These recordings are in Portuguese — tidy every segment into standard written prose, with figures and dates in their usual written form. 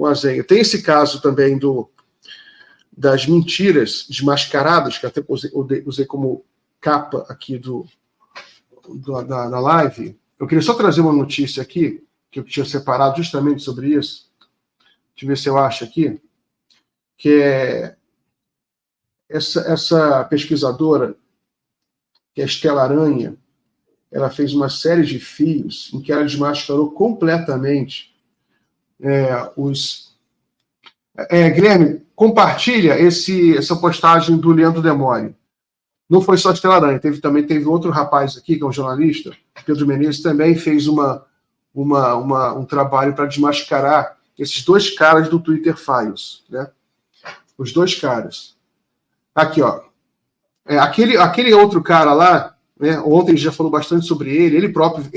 o Azenha. Tem esse caso também das mentiras desmascaradas, que até usei como capa aqui da live. Eu queria só trazer uma notícia aqui, que eu tinha separado justamente sobre isso. Deixa eu ver se eu acho aqui. Que é essa pesquisadora, que é a Estela Aranha, ela fez uma série de fios em que ela desmascarou completamente Guilherme, compartilha essa postagem do Leandro Demore. Não foi só a Estela Aranha, teve outro rapaz aqui, que é um jornalista, Pedro Menezes, também fez um trabalho para desmascarar esses dois caras do Twitter Files, né? Os dois caras. Aqui, ó. Aquele outro cara lá, né? Ontem a gente já falou bastante sobre eles próprios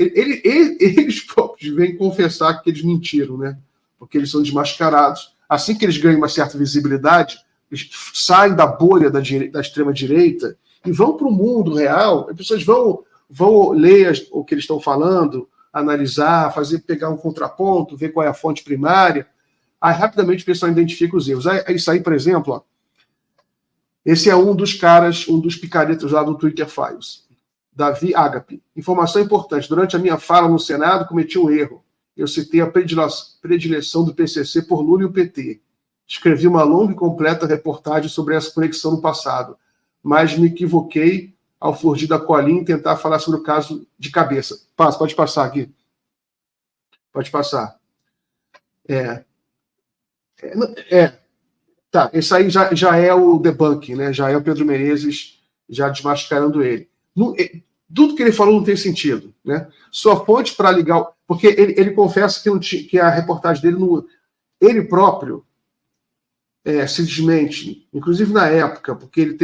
vêm confessar que eles mentiram, né? Porque eles são desmascarados. Assim que eles ganham uma certa visibilidade, eles saem da bolha da extrema-direita e vão para o mundo real. As pessoas vão ler o que eles estão falando, analisar, pegar um contraponto, ver qual é a fonte primária. Aí rapidamente o pessoal identifica os erros. Isso aí, por exemplo, ó, esse é um dos caras, um dos picaretas lá do Twitter Files. Davi Agape. Informação importante. Durante a minha fala no Senado, cometi um erro. Eu citei a predileção do PCC por Lula e o PT. Escrevi uma longa e completa reportagem sobre essa conexão no passado, mas me equivoquei ao fugir da colinha e tentar falar sobre o caso de cabeça. Pode passar aqui. Pode passar. Tá, esse aí já é o debunking, né? Já é o Pedro Menezes já desmascarando ele. Tudo que ele falou não tem sentido, né? Sua fonte para ligar... Porque ele confessa que a reportagem dele... Ele próprio se desmente, inclusive na época, porque ele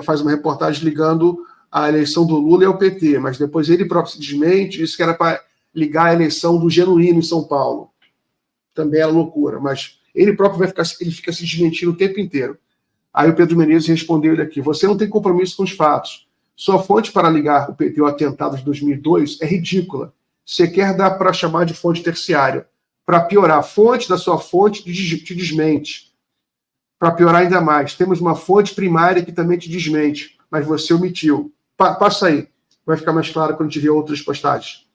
faz uma reportagem ligando a eleição do Lula e ao PT, mas depois ele próprio se desmente, disse que era para ligar a eleição do Genuíno em São Paulo. Também era loucura, mas ele próprio fica se desmentindo o tempo inteiro. Aí o Pedro Menezes respondeu ele aqui: você não tem compromisso com os fatos. Sua fonte para ligar o PT ao atentado de 2002 é ridícula. Você quer dar para chamar de fonte terciária. Para piorar, a fonte da sua fonte te desmente. Para piorar ainda mais, temos uma fonte primária que também te desmente, mas você omitiu. Passa aí, vai ficar mais claro quando tiver outras postagens.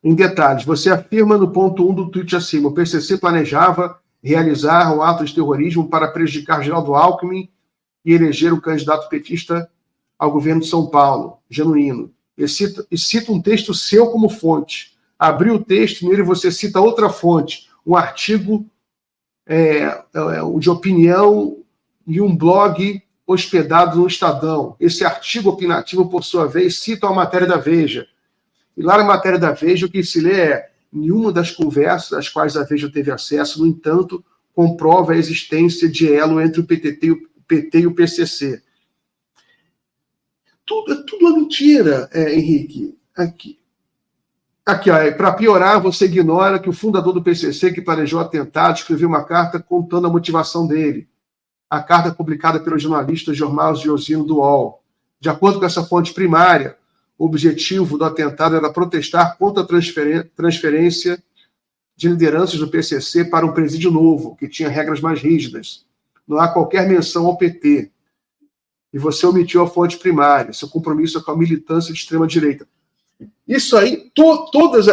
Em detalhes, você afirma no ponto 1 do tweet acima: o PCC planejava realizar o ato de terrorismo para prejudicar Geraldo Alckmin e eleger o candidato petista ao governo de São Paulo, Genuíno. E cita um texto seu como fonte. Abriu o texto, nele você cita outra fonte, um artigo de opinião e um blog hospedado no Estadão. Esse artigo opinativo, por sua vez, cita a matéria da Veja. E lá na matéria da Veja, o que se lê é: nenhuma das conversas às quais a Veja teve acesso, no entanto, comprova a existência de elo entre o PT e o PCC. Tudo é mentira, Henrique. Aqui, para piorar, você ignora que o fundador do PCC, que planejou o atentado, escreveu uma carta contando a motivação dele. A carta publicada pelo jornalista Jormaz Giosino do UOL. De acordo com essa fonte primária, o objetivo do atentado era protestar contra a transferência de lideranças do PCC para um presídio novo, que tinha regras mais rígidas. Não há qualquer menção ao PT. E você omitiu a fonte primária, seu compromisso com a militância de extrema-direita. Isso aí, todas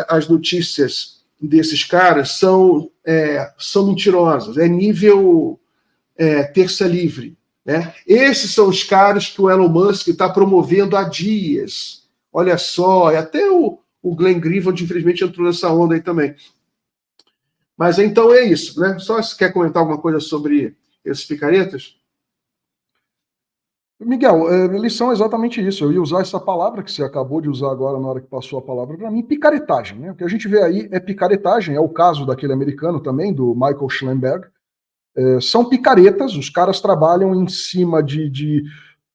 as notícias desses caras são mentirosas, é nível terça livre. Né? Esses são os caras que o Elon Musk está promovendo há dias. Olha só, e até o Glenn Greenwald, infelizmente, entrou nessa onda aí também. Mas então é isso, né? Só se quer comentar alguma coisa sobre esses picaretas? Miguel, eles são exatamente isso. Eu ia usar essa palavra que você acabou de usar agora na hora que passou a palavra para mim, picaretagem. Né? O que a gente vê aí é picaretagem, é o caso daquele americano também, do Michael Schellenberg. São picaretas, os caras trabalham em cima de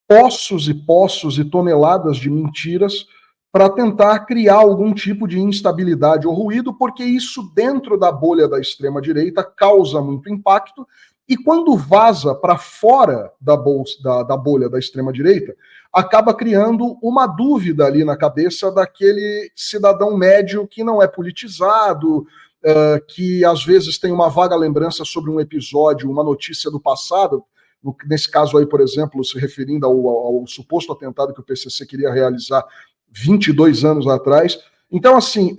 poços e poços e toneladas de mentiras para tentar criar algum tipo de instabilidade ou ruído, porque isso dentro da bolha da extrema-direita causa muito impacto. E quando vaza para fora da bolha da extrema-direita, acaba criando uma dúvida ali na cabeça daquele cidadão médio que não é politizado, que às vezes tem uma vaga lembrança sobre um episódio, uma notícia do passado, nesse caso aí, por exemplo, se referindo ao suposto atentado que o PCC queria realizar 22 anos atrás. Então, assim,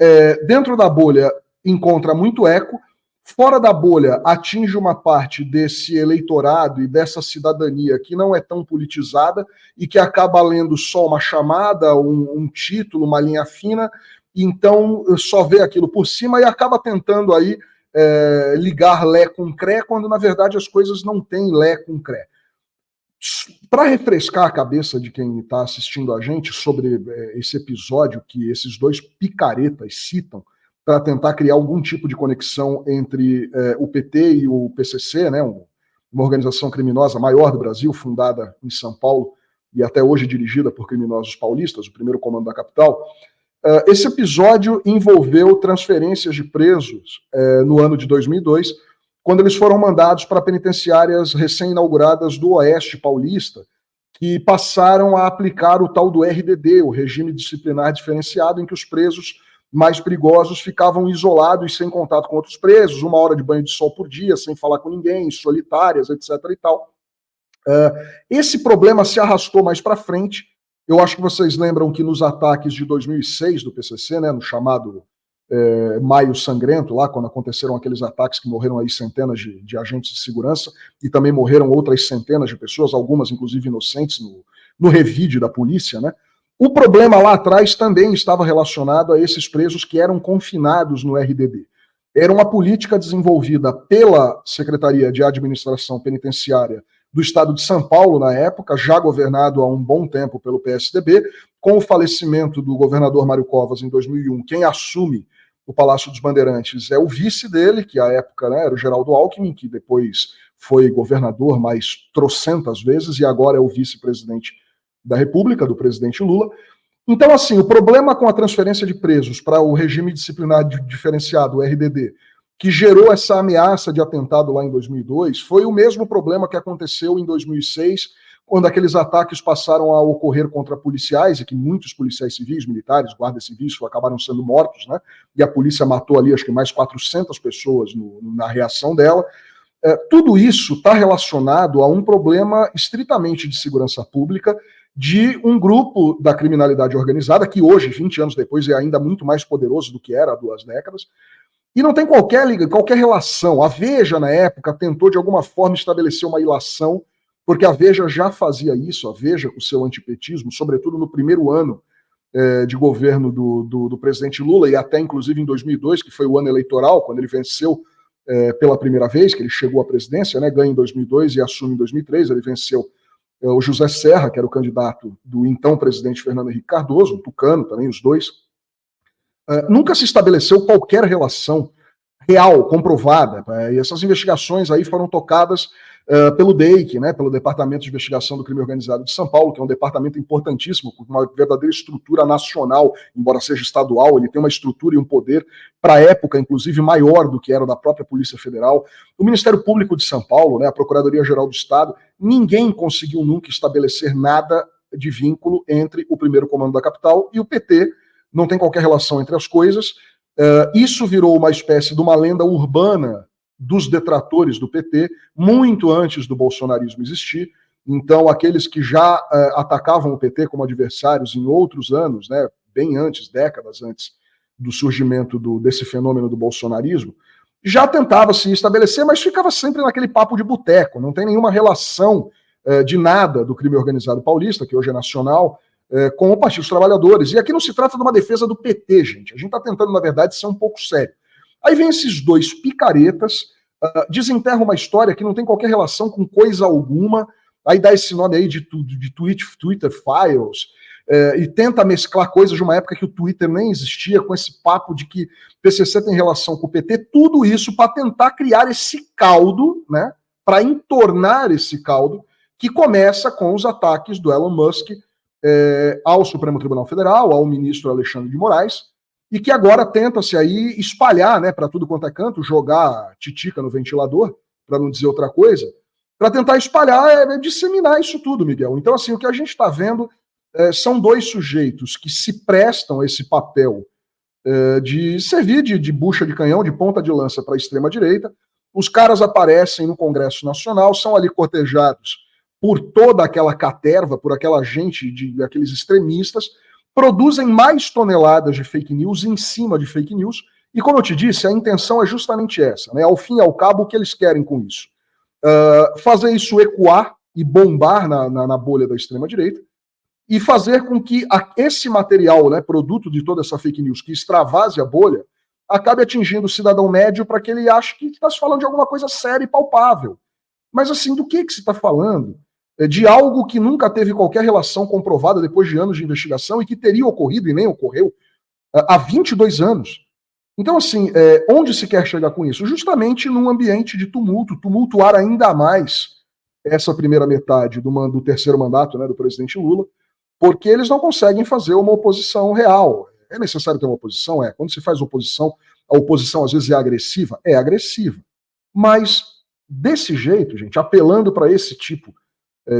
dentro da bolha encontra muito eco, fora da bolha atinge uma parte desse eleitorado e dessa cidadania que não é tão politizada e que acaba lendo só uma chamada, um título, uma linha fina, e então só vê aquilo por cima e acaba tentando aí ligar Lé com Cré, quando na verdade as coisas não têm Lé com Cré. Para refrescar a cabeça de quem está assistindo a gente sobre esse episódio que esses dois picaretas citam, para tentar criar algum tipo de conexão entre o PT e o PCC, né, uma organização criminosa maior do Brasil, fundada em São Paulo e até hoje dirigida por criminosos paulistas, o primeiro comando da capital. Esse episódio envolveu transferências de presos no ano de 2002, quando eles foram mandados para penitenciárias recém-inauguradas do Oeste Paulista, que passaram a aplicar o tal do RDD, o Regime Disciplinar Diferenciado, em que os presos mais perigosos ficavam isolados e sem contato com outros presos, 1 hora de banho de sol por dia, sem falar com ninguém, solitárias, etc. e tal. Esse problema se arrastou mais para frente. Eu acho que vocês lembram que nos ataques de 2006 do PCC, né, no chamado Maio Sangrento, lá quando aconteceram aqueles ataques que morreram aí centenas de agentes de segurança e também morreram outras centenas de pessoas, algumas inclusive inocentes no revide da polícia, né? O problema lá atrás também estava relacionado a esses presos que eram confinados no RDD. Era uma política desenvolvida pela Secretaria de Administração Penitenciária do Estado de São Paulo, na época, já governado há um bom tempo pelo PSDB. Com o falecimento do governador Mário Covas em 2001, quem assume o Palácio dos Bandeirantes é o vice dele, que à época, né, era o Geraldo Alckmin, que depois foi governador mais trocentas vezes e agora é o vice-presidente da República, do presidente Lula. Então, assim, o problema com a transferência de presos para o regime disciplinar diferenciado, o RDD, que gerou essa ameaça de atentado lá em 2002, foi o mesmo problema que aconteceu em 2006, quando aqueles ataques passaram a ocorrer contra policiais, e que muitos policiais civis, militares, guardas civis acabaram sendo mortos, né? E a polícia matou ali, acho que mais 400 pessoas na reação dela. Tudo isso está relacionado a um problema estritamente de segurança pública, de um grupo da criminalidade organizada, que hoje, 20 anos depois, é ainda muito mais poderoso do que era há 2 décadas, e não tem qualquer relação. A Veja, na época, tentou de alguma forma estabelecer uma ilação, porque a Veja já fazia isso, a Veja com o seu antipetismo, sobretudo no primeiro ano de governo do presidente Lula, e até inclusive em 2002, que foi o ano eleitoral, quando ele venceu pela primeira vez, que ele chegou à presidência, né, ganha em 2002 e assume em 2003, ele venceu o José Serra, que era o candidato do então presidente Fernando Henrique Cardoso, um tucano também, os dois. Nunca se estabeleceu qualquer relação real, comprovada, e essas investigações aí foram tocadas pelo DEIC, né, pelo Departamento de Investigação do Crime Organizado de São Paulo, que é um departamento importantíssimo, com uma verdadeira estrutura nacional, embora seja estadual, ele tem uma estrutura e um poder, para a época, inclusive, maior do que era da própria Polícia Federal. O Ministério Público de São Paulo, né, a Procuradoria-Geral do Estado, ninguém conseguiu nunca estabelecer nada de vínculo entre o primeiro comando da capital e o PT, não tem qualquer relação entre as coisas. Isso virou uma espécie de uma lenda urbana dos detratores do PT, muito antes do bolsonarismo existir. Então, aqueles que já atacavam o PT como adversários em outros anos, né, bem antes, décadas antes do surgimento desse fenômeno do bolsonarismo, já tentava se estabelecer, mas ficava sempre naquele papo de boteco, não tem nenhuma relação de nada do crime organizado paulista, que hoje é nacional, com o Partido dos Trabalhadores. E aqui não se trata de uma defesa do PT, gente. A gente está tentando, na verdade, ser um pouco sério. Aí vem esses dois picaretas, desenterram uma história que não tem qualquer relação com coisa alguma, aí dá esse nome aí de Twitter Files, e tenta mesclar coisas de uma época que o Twitter nem existia, com esse papo de que PCC tem relação com o PT, tudo isso para tentar criar esse caldo, né, para entornar esse caldo, que começa com os ataques do Elon Musk ao Supremo Tribunal Federal, ao ministro Alexandre de Moraes, e que agora tenta-se aí espalhar, né, para tudo quanto é canto, jogar titica no ventilador, para não dizer outra coisa, para tentar espalhar, disseminar isso tudo, Miguel. Então, assim, o que a gente está vendo são dois sujeitos que se prestam a esse papel de servir de bucha de canhão, de ponta de lança para a extrema-direita. Os caras aparecem no Congresso Nacional, são ali cortejados por toda aquela caterva, por aquela gente, aqueles extremistas, produzem mais toneladas de fake news em cima de fake news, e como eu te disse, a intenção é justamente essa, né? Ao fim e ao cabo, o que eles querem com isso? Fazer isso ecoar e bombar na bolha da extrema-direita, e fazer com que esse material, né, produto de toda essa fake news, que extravase a bolha, acabe atingindo o cidadão médio para que ele ache que está se falando de alguma coisa séria e palpável. Mas assim, do que se está falando? De algo que nunca teve qualquer relação comprovada depois de anos de investigação e que teria ocorrido e nem ocorreu há 22 anos. Então, assim, onde se quer chegar com isso? Justamente num ambiente de tumulto, tumultuar ainda mais essa primeira metade do terceiro mandato, né, do presidente Lula, porque eles não conseguem fazer uma oposição real. É necessário ter uma oposição? Quando se faz oposição, a oposição às vezes é agressiva? É agressiva. Mas desse jeito, gente, apelando para esse tipo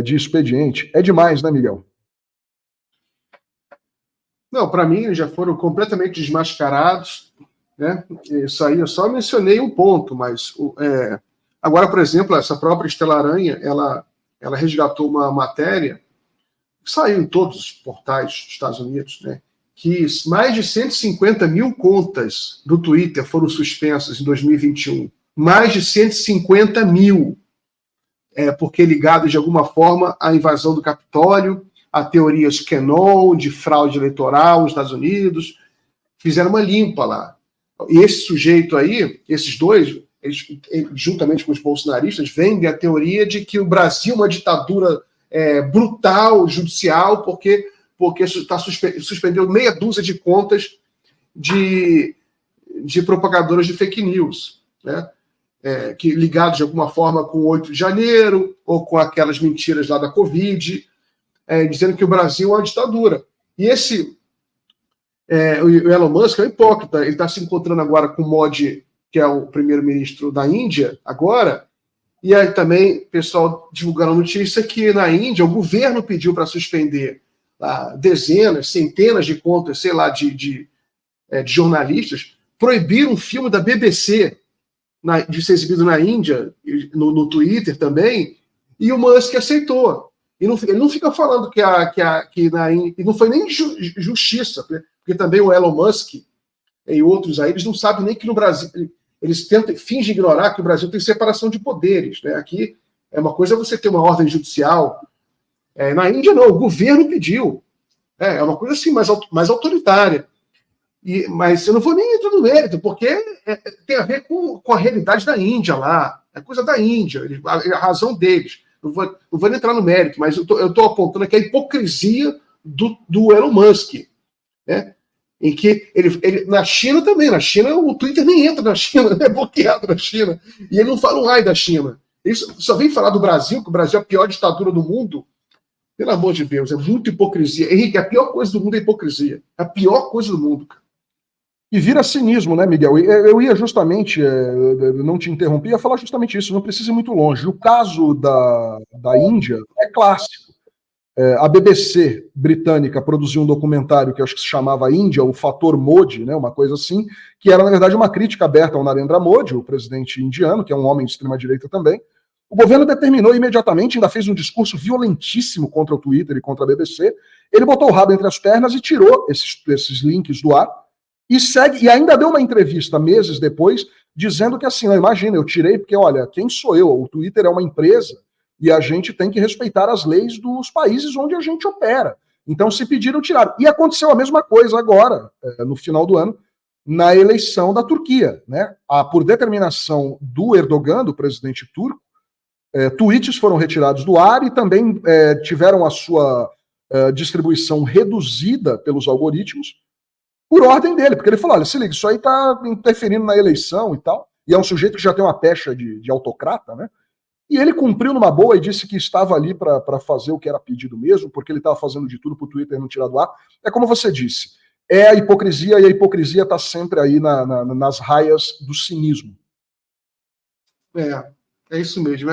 de expediente, é demais, né, Miguel? Não, para mim já foram completamente desmascarados, né? Isso aí eu só mencionei um ponto, mas agora, por exemplo, essa própria Estela Aranha, ela resgatou uma matéria que saiu em todos os portais dos Estados Unidos, né? Que mais de 150 mil contas do Twitter foram suspensas em 2021. Mais de 150 mil. Porque ligados de alguma forma à invasão do Capitólio, a teorias QAnon, de fraude eleitoral nos Estados Unidos, fizeram uma limpa lá. E esse sujeito aí, esses dois, eles, juntamente com os bolsonaristas, vendem a teoria de que o Brasil é uma ditadura brutal, judicial, porque suspendeu meia dúzia de contas de propagadoras de fake news, né? Que ligados de alguma forma com o 8 de janeiro, ou com aquelas mentiras lá da Covid, dizendo que o Brasil é uma ditadura. E o Elon Musk é um hipócrita, ele está se encontrando agora com o Modi, que é o primeiro-ministro da Índia, agora, e aí também o pessoal divulgando a notícia que na Índia o governo pediu para suspender dezenas, centenas de contas, sei lá, de jornalistas, proibiram um filme da BBC de ser exibido na Índia, no Twitter também, e o Musk aceitou. Ele não fica falando que na Índia, e não foi nem justiça, porque também o Elon Musk e outros aí, eles não sabem nem que no Brasil, eles fingem ignorar que o Brasil tem separação de poderes, né? Aqui é uma coisa você ter uma ordem judicial, na Índia não, o governo pediu, é uma coisa assim, mais autoritária. Mas eu não vou nem entrar no mérito, porque tem a ver com a realidade da Índia lá. É coisa da Índia, a razão deles. Não vou nem entrar no mérito, mas eu estou apontando aqui a hipocrisia do Elon Musk, né? Em que ele na China também, o Twitter nem entra na China, é bloqueado na China, e ele não fala um ai da China. Ele só vem falar do Brasil, que o Brasil é a pior ditadura do mundo. Pelo amor de Deus, é muita hipocrisia. Henrique, a pior coisa do mundo é a hipocrisia. A pior coisa do mundo, cara. E vira cinismo, né, Miguel? Eu ia justamente, não te interromper, ia falar justamente isso, não precisa ir muito longe. O caso da Índia é clássico. A BBC britânica produziu um documentário que acho que se chamava Índia, o Fator Modi, né, uma coisa assim, que era, na verdade, uma crítica aberta ao Narendra Modi, o presidente indiano, que é um homem de extrema-direita também. O governo determinou imediatamente, ainda fez um discurso violentíssimo contra o Twitter e contra a BBC. Ele botou o rabo entre as pernas e tirou esses links do ar. E ainda deu uma entrevista meses depois, dizendo que assim, imagina, eu tirei porque, olha, quem sou eu? O Twitter é uma empresa e a gente tem que respeitar as leis dos países onde a gente opera. Então, se pediram, tiraram. E aconteceu a mesma coisa agora, no final do ano, na eleição da Turquia, né? Por determinação do Erdogan, do presidente turco, tweets foram retirados do ar e também tiveram a sua distribuição reduzida pelos algoritmos, por ordem dele, porque ele falou, olha, se liga, isso aí tá interferindo na eleição e tal, e é um sujeito que já tem uma pecha de autocrata, né? E ele cumpriu numa boa e disse que estava ali para fazer o que era pedido mesmo, porque ele estava fazendo de tudo para o Twitter não tirar do ar. É como você disse, é a hipocrisia, e a hipocrisia está sempre aí nas raias do cinismo. É isso mesmo.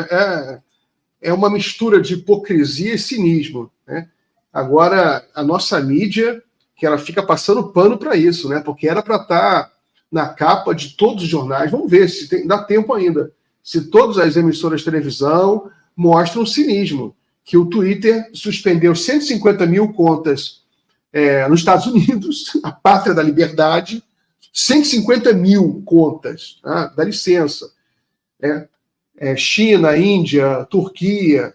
É uma mistura de hipocrisia e cinismo, né? Agora, a nossa mídia, que ela fica passando pano para isso, né? Porque era para estar na capa de todos os jornais. Vamos ver se dá tempo ainda. Se todas as emissoras de televisão mostram o cinismo, que o Twitter suspendeu 150 mil contas nos Estados Unidos, a pátria da liberdade, 150 mil contas, tá? Dá licença. China, Índia, Turquia.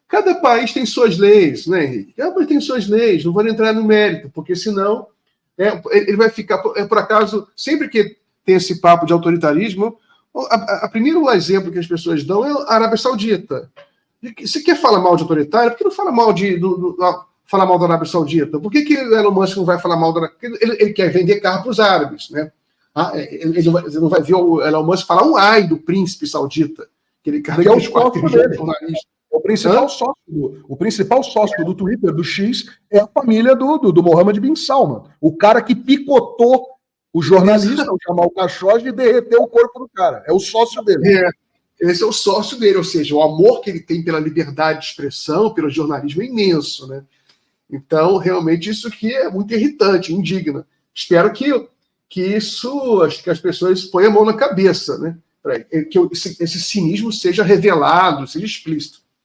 Cada país tem suas leis, né, Henrique? Cada país tem suas leis, não vou entrar no mérito, porque senão ele vai ficar, por acaso, sempre que tem esse papo de autoritarismo, o primeiro exemplo que as pessoas dão é a Arábia Saudita. Se quer falar mal de autoritário, por que não fala mal falar mal da Arábia Saudita? Por que o Elon Musk não vai falar mal da... Ele quer vender carro para os árabes, né? Ele não vai ver o Elon Musk falar um ai do príncipe saudita, aquele cara que é o jornalista. O principal sócio do Twitter, do X, é a família do Mohammed bin Salman. O cara que picotou o jornalista, o Jamal Khashoggi, e derreteu o corpo do cara. É o sócio dele. Esse é o sócio dele, ou seja, o amor que ele tem pela liberdade de expressão, pelo jornalismo é imenso, né? Então, realmente, isso aqui é muito irritante, indigna. Espero que as pessoas ponham a mão na cabeça, né? Para que esse cinismo seja revelado, seja explícito.